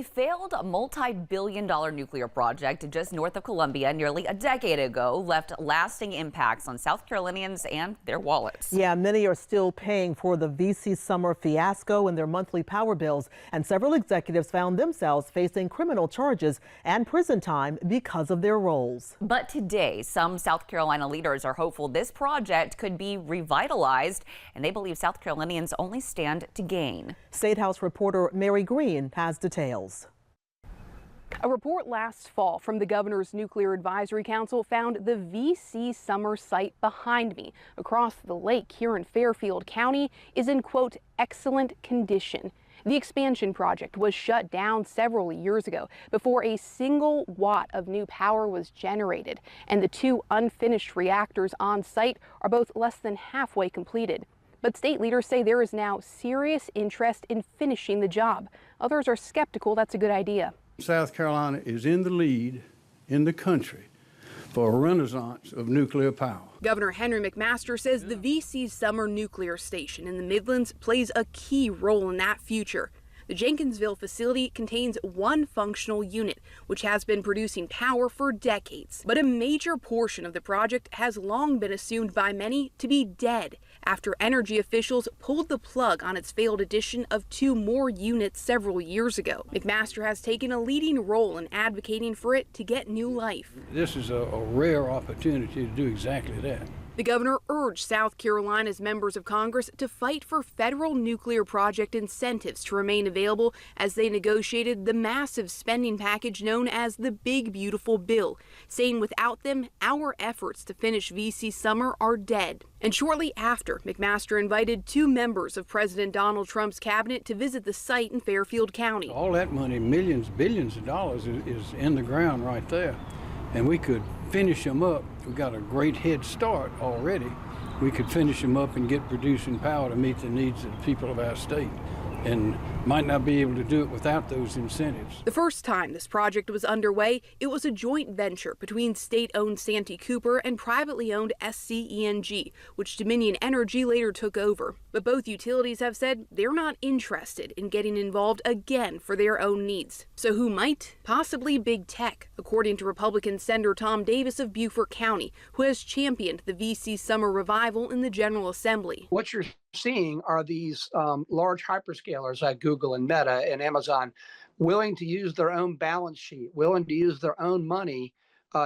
A failed multi-billion-dollar nuclear project just north of Columbia nearly a decade ago left lasting impacts on South Carolinians and their wallets. Yeah, many are still paying for the VC summer fiasco in their monthly power bills, and several executives found themselves facing criminal charges and prison time because of their roles. But today, some South Carolina leaders are hopeful this project could be revitalized, and they believe South Carolinians only stand to gain. State House reporter Mary Green has details. A report last fall from the Governor's Nuclear Advisory Council found the VC summer site behind me across the lake here in Fairfield County is in, quote, excellent condition. The expansion project was shut down several years ago before a single watt of new power was generated, and the two unfinished reactors on site are both less than halfway completed. But state leaders say there is now serious interest in finishing the job. Others are skeptical that's a good idea. South Carolina is in the lead in the country for a renaissance of nuclear power. Governor Henry McMaster says the VC Summer Nuclear Station in the Midlands plays a key role in that future. The Jenkinsville facility contains one functional unit, which has been producing power for decades. But a major portion of the project has long been assumed by many to be dead after energy officials pulled the plug on its failed addition of two more units several years ago. McMaster has taken a leading role in advocating for it to get new life. This is a rare opportunity to do exactly that. The governor urged South Carolina's members of Congress to fight for federal nuclear project incentives to remain available as they negotiated the massive spending package known as the Big Beautiful Bill, saying without them, our efforts to finish VC Summer are dead. And shortly after, McMaster invited two members of President Donald Trump's cabinet to visit the site in Fairfield County. All that money, millions, billions of dollars, is in the ground right there. And we could finish them up. We got a great head start already. We could finish them up and get producing power to meet the needs of the people of our state, and might not be able to do it without those incentives. The first time this project was underway, it was a joint venture between state-owned Santee Cooper and privately owned SCENG, which Dominion Energy later took over. But both utilities have said they're not interested in getting involved again for their own needs. So who might? Possibly big tech, according to Republican Senator Tom Davis of Beaufort County, who has championed the VC summer revival in the General Assembly. What you're seeing are these large hyperscalers like Google and Meta and Amazon willing to use their own balance sheet, willing to use their own money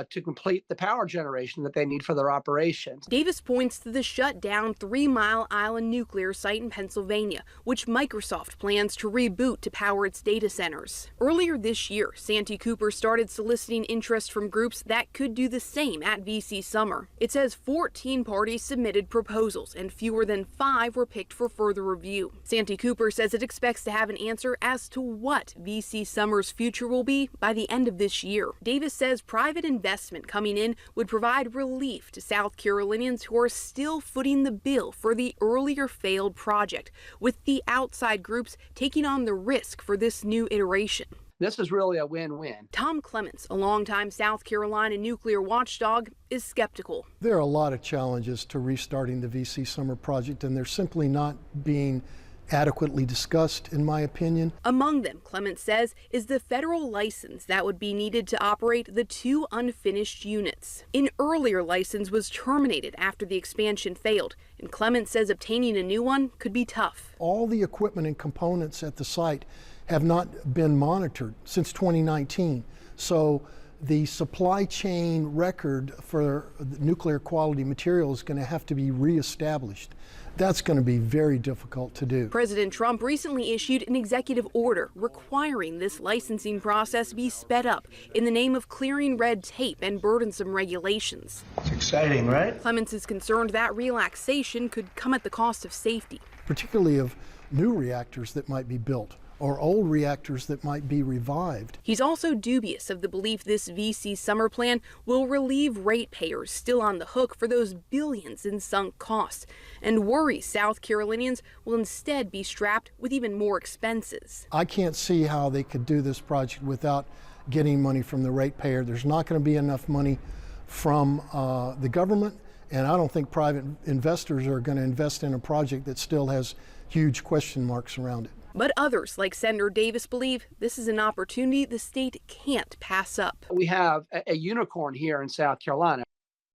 to complete the power generation that they need for their operations. Davis points to the shut down 3 Mile Island nuclear site in Pennsylvania, which Microsoft plans to reboot to power its data centers. Earlier this year, Santee Cooper started soliciting interest from groups that could do the same at VC Summer. It says 14 parties submitted proposals and fewer than 5 were picked for further review. Santee Cooper says it expects to have an answer as to what VC Summer's future will be by the end of this year. Davis says private investment coming in would provide relief to South Carolinians who are still footing the bill for the earlier failed project, with the outside groups taking on the risk for this new iteration. This is really a win-win. Tom Clements, a longtime South Carolina nuclear watchdog, is skeptical. There are a lot of challenges to restarting the VC Summer project, and they're simply not being adequately discussed, in my opinion. Among them, Clements says, is the federal license that would be needed to operate the two unfinished units. An earlier license was terminated after the expansion failed, and Clements says obtaining a new one could be tough. All the equipment and components at the site have not been monitored since 2019. So the supply chain record for nuclear quality material is going to have to be reestablished. That's going to be very difficult to do. President Trump recently issued an executive order requiring this licensing process be sped up in the name of clearing red tape and burdensome regulations. It's exciting, right? Clements is concerned that relaxation could come at the cost of safety, particularly of new reactors that might be built or old reactors that might be revived. He's also dubious of the belief this VC summer plan will relieve ratepayers still on the hook for those billions in sunk costs, and worries South Carolinians will instead be strapped with even more expenses. I can't see how they could do this project without getting money from the ratepayer. There's not going to be enough money from the government, and I don't think private investors are going to invest in a project that still has huge question marks around it. But others, like Senator Davis, believe this is an opportunity the state can't pass up. We have a unicorn here in South Carolina.